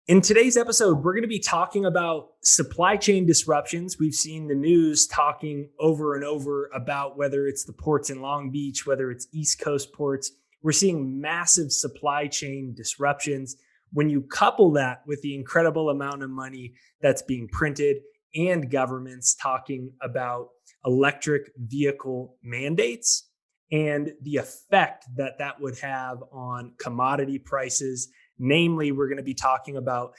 In today's episode, we're going to be talking about supply chain disruptions. We've seen the news talking over and over about whether it's the ports in Long Beach, whether it's East Coast ports. We're seeing massive supply chain disruptions. When you couple that with the incredible amount of money that's being printed and governments talking about electric vehicle mandates and the effect that that would have on commodity prices. Namely, we're going to be talking about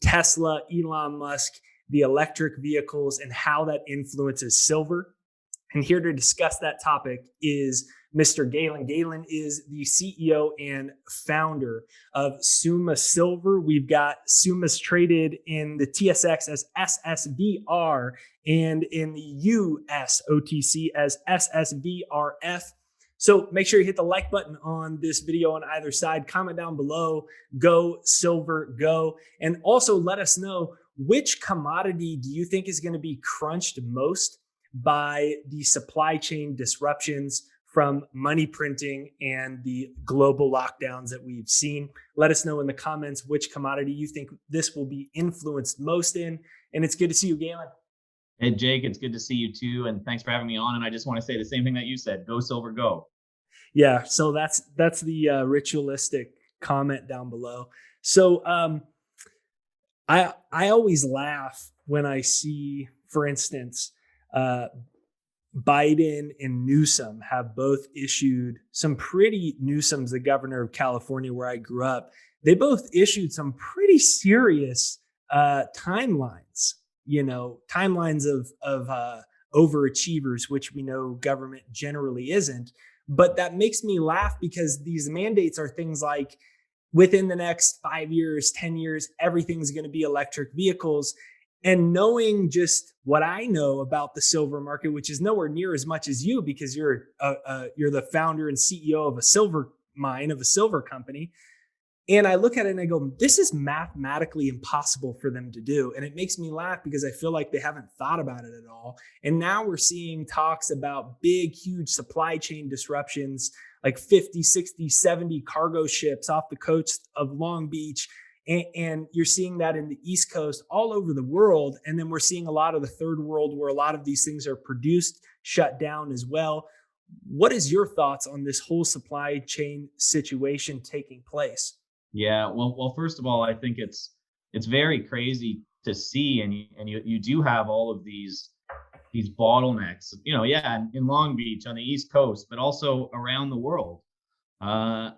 Tesla, Elon Musk, the electric vehicles, and how that influences silver. And here to discuss that topic is Mr. Galen. Galen is the CEO and founder of Summa Silver. We've got Summa's traded in the TSX as SSVR and in the US OTC as SSVRF. So make sure you hit the like button on this video on either side. Comment down below, go silver, go. And also let us know, which commodity do you think is going to be crunched most by the supply chain disruptions from money printing and the global lockdowns that we've seen? Let us know in the comments which commodity you think this will be influenced most in. And it's good to see you, Galen. Hey, Jake, it's good to see you too. And thanks for having me on. And I just want to say the same thing that you said, go silver, go. Yeah, so that's the ritualistic comment down below. So I always laugh when I see, for instance, Biden and Newsom have both issued some pretty. Newsom's the governor of California, where I grew up. They both issued some pretty serious timelines. Timelines of overachievers, which we know government generally isn't. But that makes me laugh because these mandates are things like, within the next 5 years, 10 years, everything's going to be electric vehicles. And knowing just what I know about the silver market, which is nowhere near as much as you, because you're the founder and CEO of a silver mine, of a silver company. And I look at it and I go, this is mathematically impossible for them to do. And it makes me laugh because I feel like they haven't thought about it at all. And now we're seeing talks about big, huge supply chain disruptions, like 50, 60, 70 cargo ships off the coast of Long Beach. And you're seeing that in the East Coast, all over the world. And then we're seeing a lot of the third world where a lot of these things are produced, shut down as well. What is your thoughts on this whole supply chain situation taking place? Yeah, well, first of all, I think it's very crazy to see, and you do have all of these bottlenecks, yeah, in Long Beach on the East Coast, but also around the world. I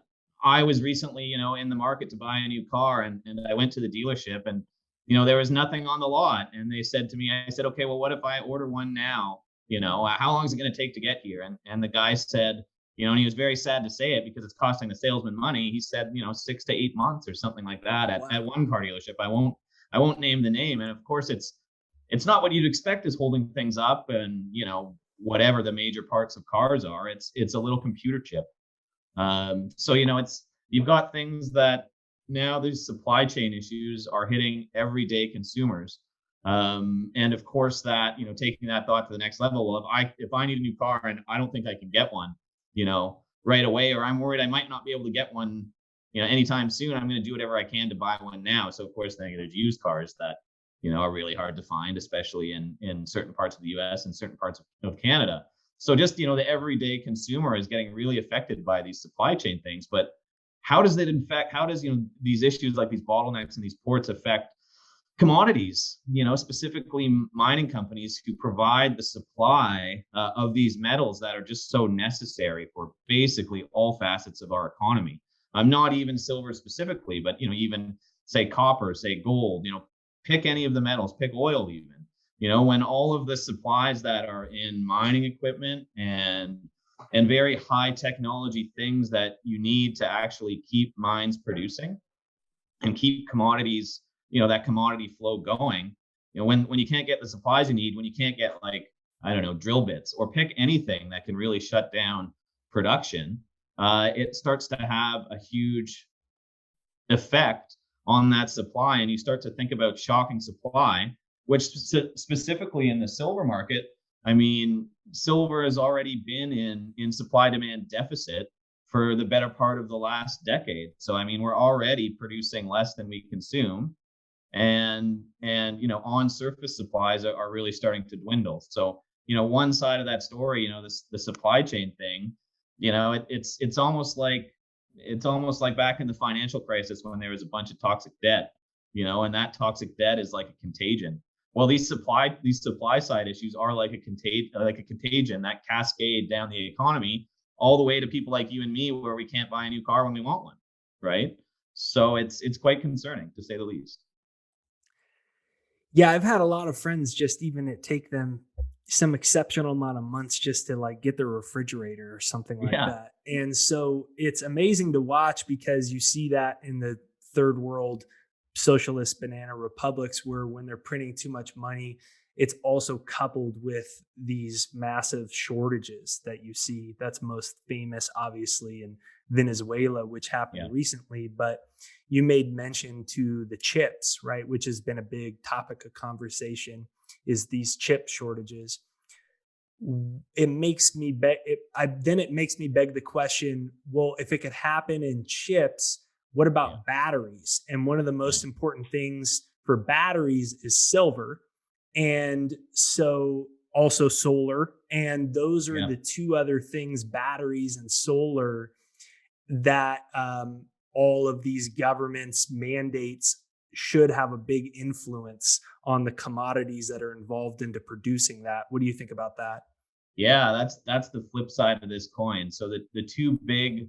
was recently, in the market to buy a new car, and I went to the dealership, and there was nothing on the lot, and they said to me, I said, okay, well, what if I order one now? How long is it going to take to get here? And the guy said, and he was very sad to say it because it's costing the salesman money. He said, 6 to 8 months or something like that at one car dealership. I won't name the name. And of course, it's not what you'd expect is holding things up. And whatever the major parts of cars are, it's a little computer chip. So you've got things that now these supply chain issues are hitting everyday consumers. And of course that taking that thought to the next level. Well, if I need a new car and I don't think I can get one, right away, or I'm worried I might not be able to get one, anytime soon, I'm going to do whatever I can to buy one now. So of course, then there's used cars that, are really hard to find, especially in certain parts of the US and certain parts of Canada. So just, the everyday consumer is getting really affected by these supply chain things. But how does these issues like these bottlenecks and these ports affect commodities, specifically mining companies who provide the supply of these metals that are just so necessary for basically all facets of our economy. I'm not even silver specifically, but even say copper, say gold, pick any of the metals, pick oil even. When all of the supplies that are in mining equipment and very high technology things that you need to actually keep mines producing and keep commodities, that commodity flow going, when you can't get the supplies you need, when you can't get, like, I don't know, drill bits, or pick anything that can really shut down production, it starts to have a huge effect on that supply. And you start to think about shocking supply, which specifically in the silver market, I mean, silver has already been in supply demand deficit for the better part of the last decade. So, I mean, we're already producing less than we consume. and on surface supplies are really starting to dwindle. So one side of that story, the supply chain thing, it's almost like back in the financial crisis when there was a bunch of toxic debt, and that toxic debt is like a contagion. Well, these supply side issues are like a contagion that cascade down the economy all the way to people like you and me, where we can't buy a new car when we want one, right? So it's quite concerning, to say the least. Yeah, I've had a lot of friends just even it take them some exceptional amount of months just to like get their refrigerator or something like Yeah, that. And so it's amazing to watch because you see that in the third world socialist banana republics where when they're printing too much money, it's also coupled with these massive shortages that you see. That's most famous, obviously, in Venezuela, which happened yeah, recently. But you made mention to the chips, right, which has been a big topic of conversation, is these chip shortages. It makes me then it makes me beg the question, well, if it could happen in chips, what yeah, about batteries? And one of the yeah, most important things for batteries is silver. And so also solar. And those are yeah. the two other things, batteries and solar, that all of these governments mandates should have a big influence on the commodities that are involved into producing that. What do you think about that? Yeah, that's the flip side of this coin. So the two big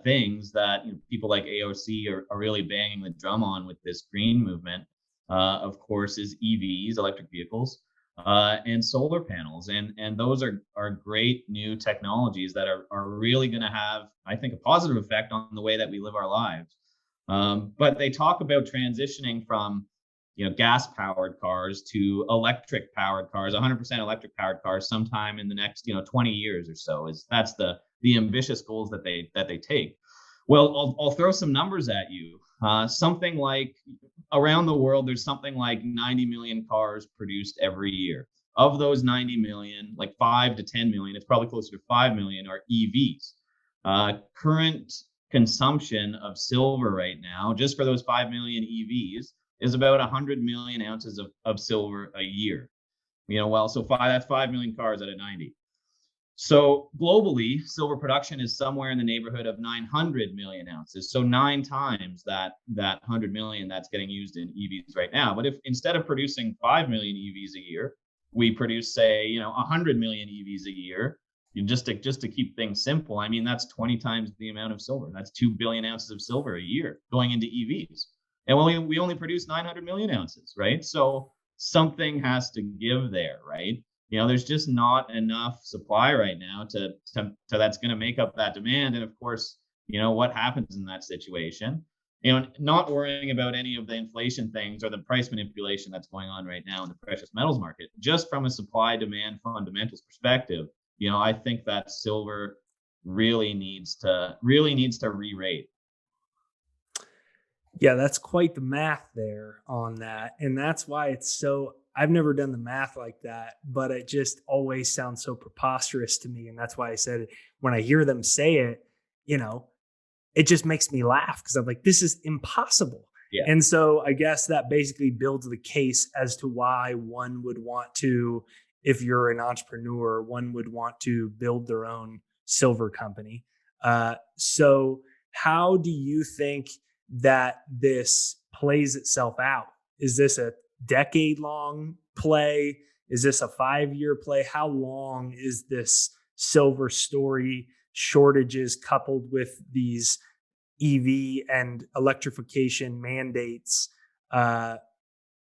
things that people like AOC are really banging the drum on with this green movement, of course, is EVs, electric vehicles, and solar panels, and those are great new technologies that are really going to have, I think, a positive effect on the way that we live our lives. But they talk about transitioning from gas powered cars to electric powered cars, 100% electric powered cars sometime in the next 20 years or so. Is That's the ambitious goals that they take. Well, I'll throw some numbers at you. Something like, around the world, there's something like 90 million cars produced every year. Of those 90 million, like 5 to 10 million, it's probably closer to 5 million, are EVs. Current consumption of silver right now, just for those 5 million EVs, is about 100 million ounces of silver a year. So that's 5 million cars out of 90. So globally, silver production is somewhere in the neighborhood of 900 million ounces. So 9 times that 100 million that's getting used in EVs right now. But if instead of producing 5 million EVs a year, we produce, say, 100 million EVs a year, just to keep things simple, I mean, that's 20 times the amount of silver. That's 2 billion ounces of silver a year going into EVs. And we only produce 900 million ounces, right? So something has to give there, right? There's just not enough supply right now to that's going to make up that demand. And of course, what happens in that situation? Not worrying about any of the inflation things or the price manipulation that's going on right now in the precious metals market, just from a supply demand fundamentals perspective, I think that silver really needs to re-rate. Yeah, that's quite the math there on that. And that's why it's so, I've never done the math like that, but it just always sounds so preposterous to me. And that's why I said it. When I hear them say it, you know, it just makes me laugh because I'm like, this is impossible. Yeah. And so I guess that basically builds the case as to why one would want to, if you're an entrepreneur, one would want to build their own silver company. So, how do you think that this plays itself out? Is this a decade long play? Is this a 5 year play? How long is this silver story, shortages coupled with these EV and electrification mandates uh,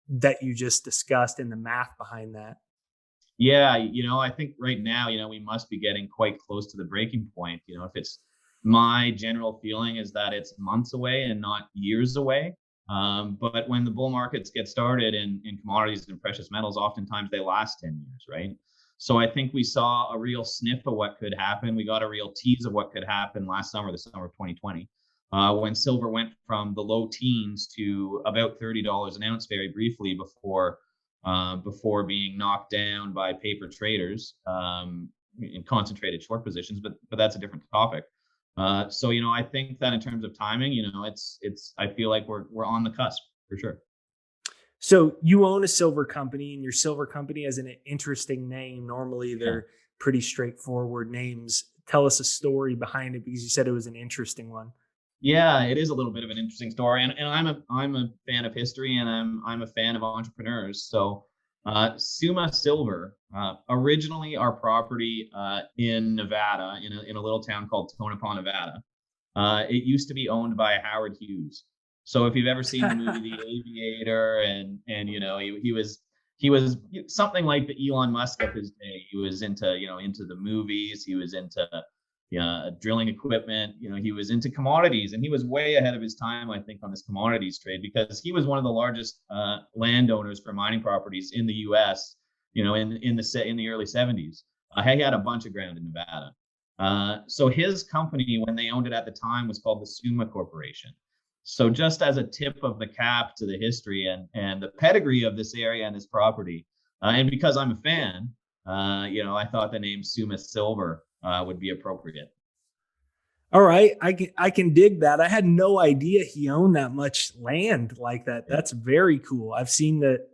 that you just discussed and the math behind that? Yeah, I think right now, we must be getting quite close to the breaking point. If it's My general feeling is that it's months away and not years away. But when the bull markets get started in commodities and precious metals, oftentimes they last 10 years, right? So I think we saw a real sniff of what could happen. We got a real tease of what could happen last summer, the summer of 2020, when silver went from the low teens to about $30 an ounce very briefly before being knocked down by paper traders in concentrated short positions. But that's a different topic. So I think that in terms of timing, it's I feel like we're on the cusp for sure. So you own a silver company, and your silver company has an interesting name. Normally, Yeah. they're pretty straightforward names. Tell us a story behind it because you said it was an interesting one. Yeah, it is a little bit of an interesting story, and I'm a fan of history, and I'm a fan of entrepreneurs. So, Summa Silver, originally our property in Nevada, in a little town called Tonopah, Nevada. It used to be owned by Howard Hughes. So if you've ever seen the movie The Aviator, and he was something like the Elon Musk of his day. He was into the movies. He was into drilling equipment. He was into commodities, and he was way ahead of his time, I think, on this commodities trade because he was one of the largest landowners for mining properties in the U.S. In the early '70s. He had a bunch of ground in Nevada. So his company, when they owned it at the time, was called the Summa Corporation. So just as a tip of the cap to the history and the pedigree of this area and this property, and because I'm a fan, I thought the name Summa Silver would be appropriate. All right, I can dig that. I had no idea he owned that much land like that. Yeah. That's very cool. I've seen the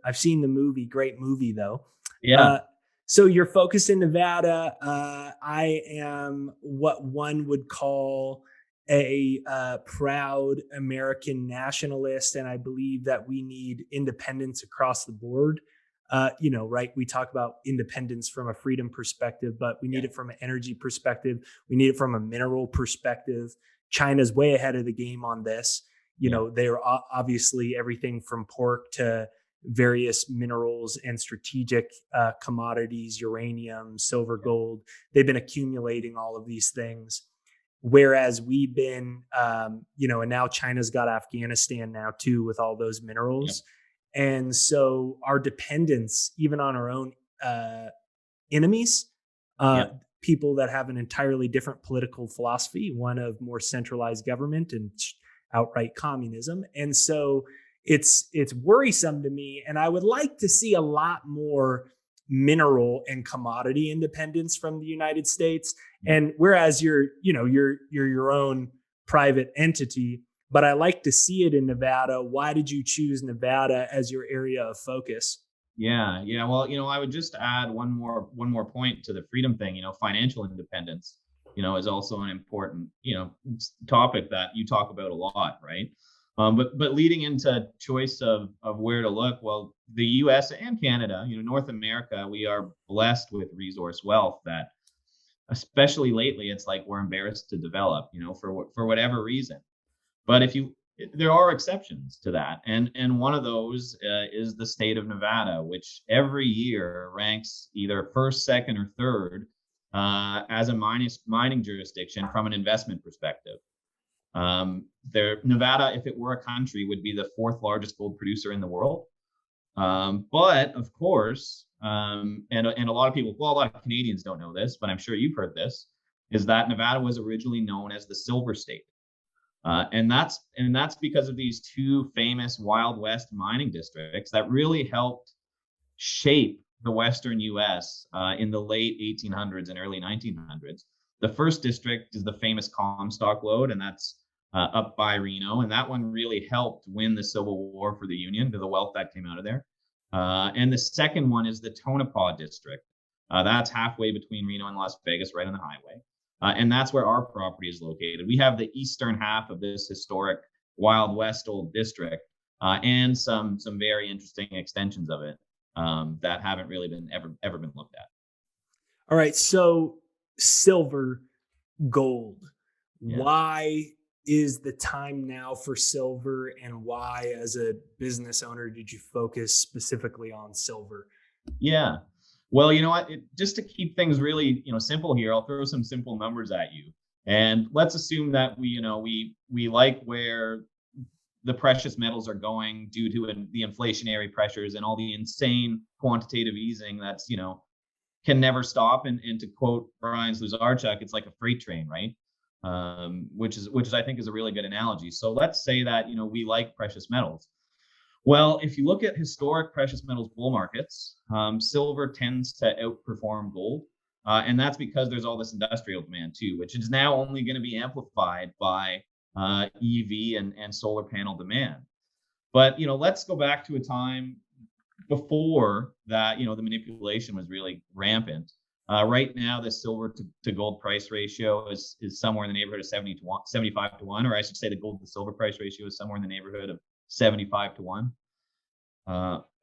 movie. Great movie though. Yeah. Uh, so you're focused in Nevada. I am what one would call a proud American nationalist, and I believe that we need independence across the board. Right? We talk about independence from a freedom perspective, but we need Yeah. it from an energy perspective. We need it from a mineral perspective. China's way ahead of the game on this. Yeah. They're obviously everything from pork to various minerals and strategic commodities, uranium, silver, gold. They've been accumulating all of these things. Whereas we've been, and now China's got Afghanistan now too with all those Yeah. minerals. And so our dependence, even on our own uh, enemies, uh, Yeah. people that have an entirely different political philosophy, one of more centralized government and outright communism. And so it's worrisome to me. And I would like to see a lot more mineral and commodity independence from the United States. And whereas you're your own private entity, but I like to see it in Nevada. Why did you choose Nevada as your area of focus? Yeah, yeah. Well, I would just add one more point to the freedom thing. Financial independence, is also an important, topic that you talk about a lot, right? But leading into choice of where to look, well, the U.S. and Canada, North America, we are blessed with resource wealth that, especially lately, it's like we're embarrassed to develop, for whatever reason. But there are exceptions to that, and one of those is the state of Nevada, which every year ranks either first, second, or third as a mining jurisdiction from an investment perspective. Nevada, if it were a country, would be the fourth largest gold producer in the world. But of course, and a lot of people, well, a lot of Canadians don't know this, but I'm sure you've heard this, is that Nevada was originally known as the Silver State. And that's because of these two famous Wild West mining districts that really helped shape the Western U.S. In the late 1800s and early 1900s. The first district is the famous Comstock Lode, and that's up by Reno, and that one really helped win the Civil War for the Union, to the wealth that came out of there. And the second one is the Tonopah district. That's halfway between Reno and Las Vegas, right on the highway. And that's where our property is located. We have the eastern half of this historic Wild West old district, and some very interesting extensions of it that haven't really been ever been looked at. All right. So silver, gold. Yeah. Why is the time now for silver, and why, as a business owner, did you focus specifically on silver? Yeah. Well, you know what? Just to keep things really, simple here, I'll throw some simple numbers at you. And let's assume that we like where the precious metals are going due to the inflationary pressures and all the insane quantitative easing that's, can never stop. And to quote Brian Sluzarchuk, it's like a freight train, right? Which is I think is a really good analogy. So let's say that, we like precious metals. Well, if you look at historic precious metals bull markets, silver tends to outperform gold. And that's because there's all this industrial demand too, which is now only going to be amplified by EV and solar panel demand. But let's go back to a time before that. The manipulation was really rampant. Right now, the silver to gold price ratio is somewhere in the neighborhood of 70 to 1, 75 to 1, or I should say the gold to silver price ratio is somewhere in the neighborhood of 75 to 1.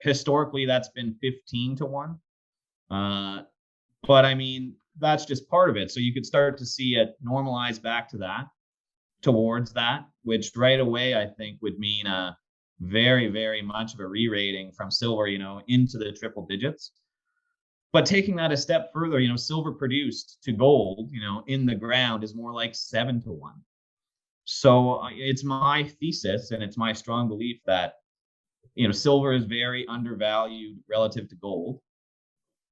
Historically, that's been 15 to 1. But I mean, that's just part of it. So you could start to see it normalize back to that, towards that, which right away I think would mean a very, very much of a re-rating from silver, into the triple digits. But taking that a step further, silver produced to gold, in the ground is more like 7 to 1. So it's my thesis and it's my strong belief that, silver is very undervalued relative to gold.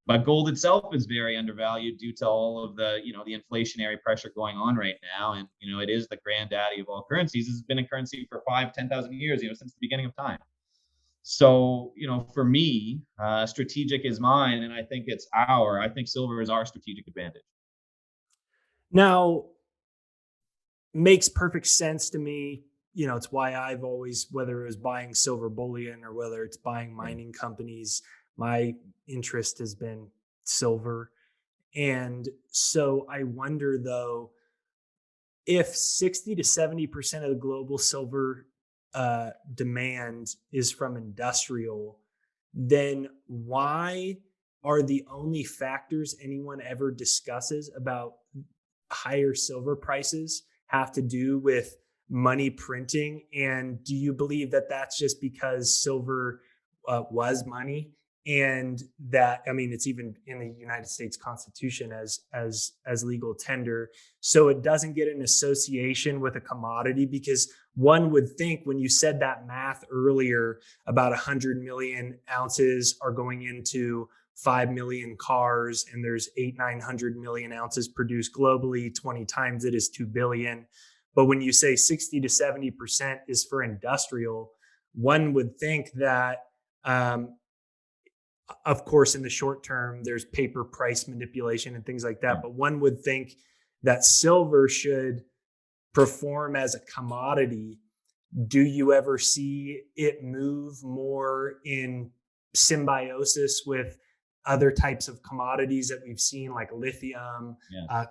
But gold itself is very undervalued due to all of the, the inflationary pressure going on right now. And, it is the granddaddy of all currencies. It's been a currency for 5,000-10,000 years, since the beginning of time. So, for me, strategic is mine. And I think I think silver is our strategic advantage. Now, makes perfect sense to me. It's why I've always, whether it was buying silver bullion or whether it's buying mining companies, my interest has been silver. And so I wonder, though, if 60 to 70% of the global silver demand is from industrial, then why are the only factors anyone ever discusses about higher silver prices have to do with money printing? And do you believe that that's just because silver was money? And that, I mean, it's even in the United States Constitution as legal tender, so it doesn't get an association with a commodity. Because one would think, when you said that math earlier, about 100 million ounces are going into 5 million cars, and there's 900 million ounces produced globally. 20 times it is 2 billion. But when you say 60 to 70% is for industrial, one would think that, of course, in the short term, there's paper price manipulation and things like that. But one would think that silver should perform as a commodity. Do you ever see it move more in symbiosis with other types of commodities that we've seen, like lithium,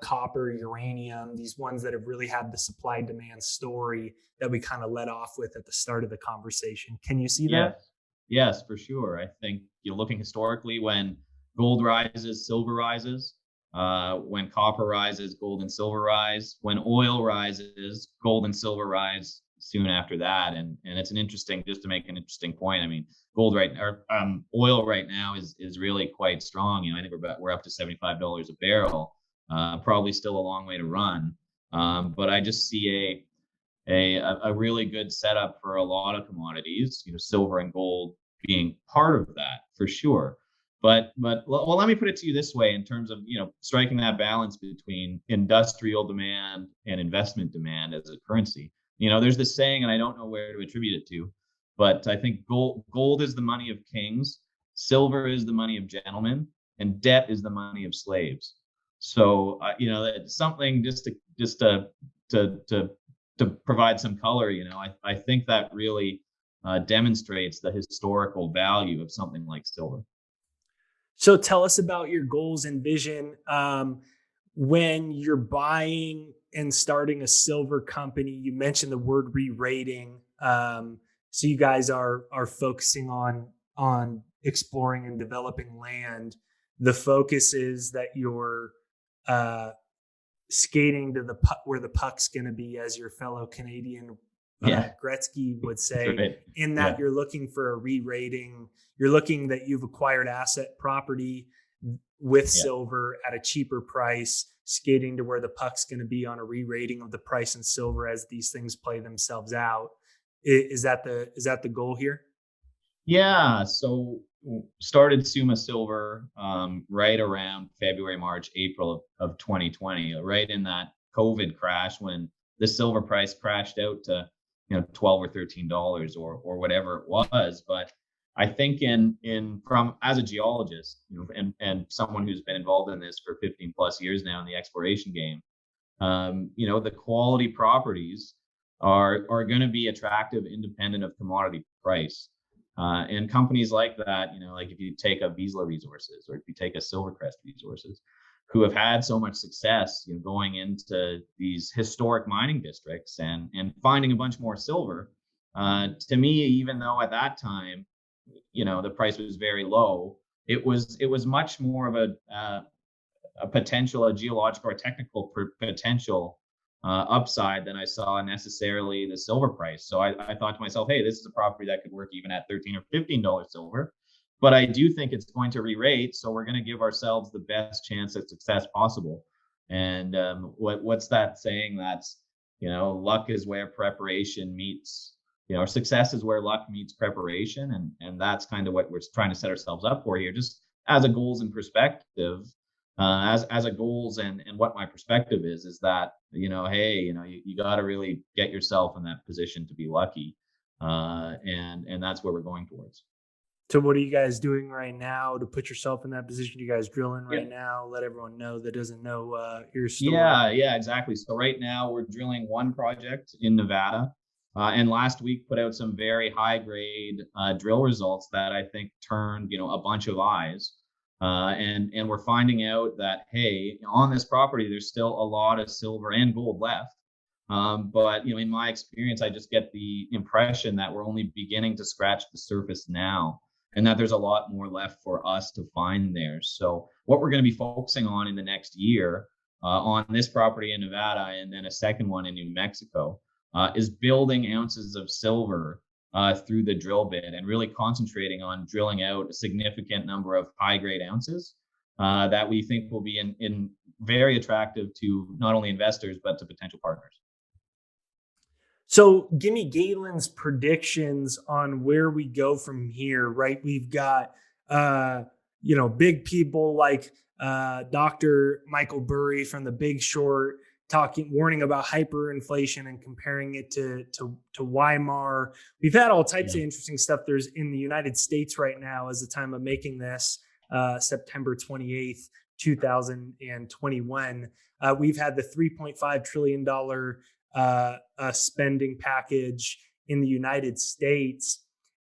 copper, uranium, these ones that have really had the supply demand story that we kind of let off with at the start of the conversation? Can you see that? Yes, for sure. I think looking historically, when gold rises, silver rises. When copper rises, gold and silver rise. When oil rises, gold and silver rise soon after that. And it's just to make an interesting point. I mean, oil right now is really quite strong. I think we're up to $75 a barrel. Probably still a long way to run. But I just see a really good setup for a lot of commodities, silver and gold being part of that for sure. But well, let me put it to you this way, in terms of, striking that balance between industrial demand and investment demand as a currency. There's this saying, and I don't know where to attribute it to, but I think gold is the money of kings, silver is the money of gentlemen, and debt is the money of slaves. So, it's something just to provide some color. I think that really demonstrates the historical value of something like silver. So tell us about your goals and vision when you're buying and starting a silver company. You mentioned the word re-rating. So you guys are focusing on exploring and developing land. The focus is that you're skating to the puck, where the puck's going to be, as your fellow Canadian Gretzky would say. Right. In that you're looking for a re-rating. You're looking that you've acquired asset property with silver at a cheaper price, skating to where the puck's going to be on a re-rating of the price in silver as these things play themselves out. Is that the goal here? Yeah. So started Summa Silver right around February, March, April of 2020, right in that COVID crash, when the silver price crashed out to $12 or $13 or whatever it was. But I think from as a geologist, and someone who's been involved in this for 15 plus years now in the exploration game, the quality properties are going to be attractive independent of commodity price. And companies like that, like if you take a Vizsla Resources or if you take a Silvercrest Resources, who have had so much success, going into these historic mining districts and finding a bunch more silver. To me, even though at that time, the price was very low, it was much more of a potential, a geological or technical potential upside than I saw necessarily the silver price. So I thought to myself, hey, this is a property that could work even at $13 or $15 silver. But I do think it's going to re-rate, so we're going to give ourselves the best chance at success possible. And what's that saying? That's luck is where preparation meets. Or success is where luck meets preparation, and that's kind of what we're trying to set ourselves up for here, just as a goals and perspective. As a goals and what my perspective is that hey, you got to really get yourself in that position to be lucky, and that's where we're going towards. So what are you guys doing right now to put yourself in that position? You guys drilling right Yeah. now? Let everyone know that doesn't know your story. Yeah, exactly. So right now we're drilling one project in Nevada, and last week put out some very high grade drill results that I think turned a bunch of eyes. And we're finding out that, hey, on this property, there's still a lot of silver and gold left. But in my experience, I just get the impression that we're only beginning to scratch the surface now, and that there's a lot more left for us to find there. So what we're going to be focusing on in the next year on this property in Nevada and then a second one in New Mexico is building ounces of silver through the drill bit and really concentrating on drilling out a significant number of high grade ounces that we think will be in very attractive to not only investors, but to potential partners. So give me Galen's predictions on where we go from here, right? We've got, big people like Dr. Michael Burry from The Big Short warning about hyperinflation and comparing it to Weimar. We've had all types of interesting stuff. There's in the United States right now, as the time of making this, September 28th, 2021. We've had the $3.5 trillion a spending package in the United States.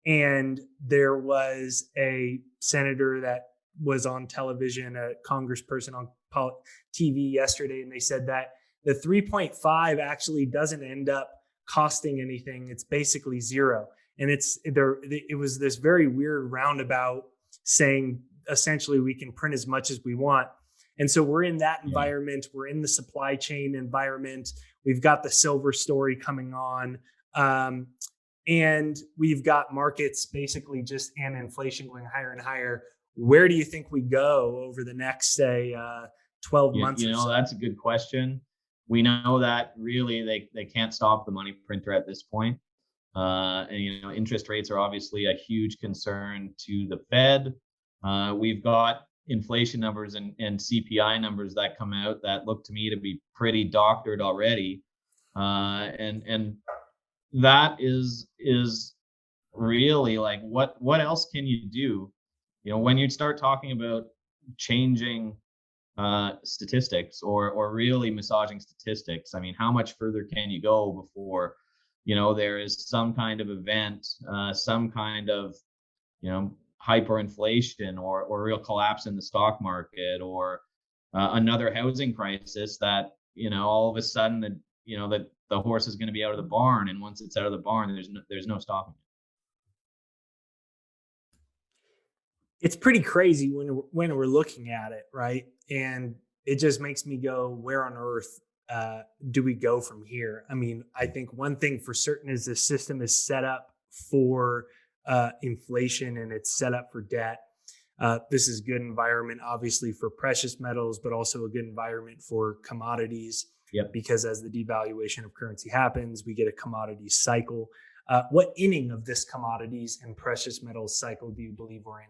And there was a senator that was on television, a congressperson on TV yesterday, and they said that the 3.5 actually doesn't end up costing anything. It's basically zero. And it was this very weird roundabout saying essentially we can print as much as we want. And so we're in that environment. We're in the supply chain environment. We've got the silver story coming on. And we've got markets basically just and inflation going higher and higher. Where do you think we go over the next, say, 12 months or so? That's a good question. We know that really they can't stop the money printer at this point. And interest rates are obviously a huge concern to the Fed. We've got inflation numbers and CPI numbers that come out that look to me to be pretty doctored already. And that is really like, what else can you do? When you start talking about changing statistics or really massaging statistics, I mean, how much further can you go before, there is some kind of event, some kind of, hyperinflation or real collapse in the stock market or another housing crisis that, all of a sudden that the horse is going to be out of the barn. And once it's out of the barn, there's no stopping it. It's pretty crazy when we're looking at it, right? And it just makes me go, where on earth do we go from here? I mean, I think one thing for certain is the system is set up for inflation and it's set up for debt. This is a good environment, obviously, for precious metals, but also a good environment for commodities. Yep. Because as the devaluation of currency happens, we get a commodities cycle. What inning of this commodities and precious metals cycle do you believe we're in?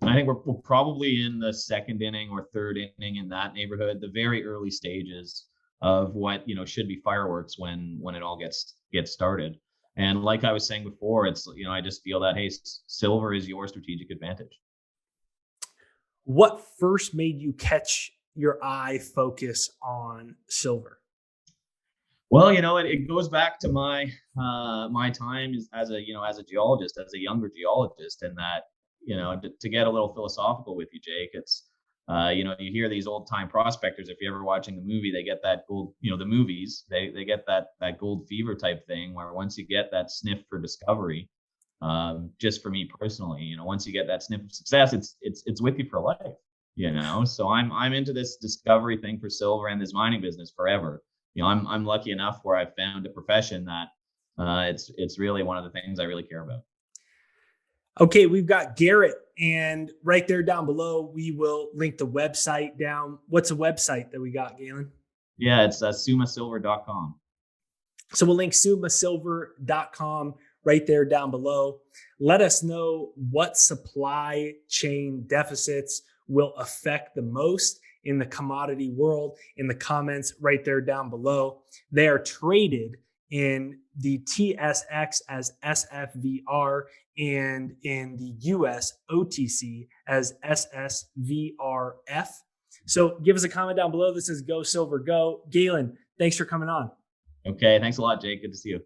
I think we're probably in the second inning or third inning, in that neighborhood, the very early stages of what should be fireworks when it all gets started. And like I was saying before, it's I just feel that, hey, silver is your strategic advantage. What first made you catch your eye focus on silver? Well, it goes back to my time as a geologist, as a younger geologist, and that to get a little philosophical with you, Jake, it's you hear these old time prospectors. If you're ever watching the movie, they get that gold. The movies they get that gold fever type thing where once you get that sniff for discovery, just for me personally, once you get that sniff of success, it's with you for life. So I'm into this discovery thing for silver and this mining business forever. I'm lucky enough where I've found a profession that it's really one of the things I really care about. Okay, we've got Garrett, and right there down below, we will link the website down. What's a website that we got, Galen? Yeah, it's summasilver.com. So we'll link summasilver.com right there down below. Let us know what supply chain deficits will affect the most in the commodity world in the comments right there down below. They are traded in the TSX as SFVR and in the US OTC as SSVRF. So give us a comment down below. This is Go Silver Go. Galen, thanks for coming on. Okay, thanks a lot, Jake. Good to see you.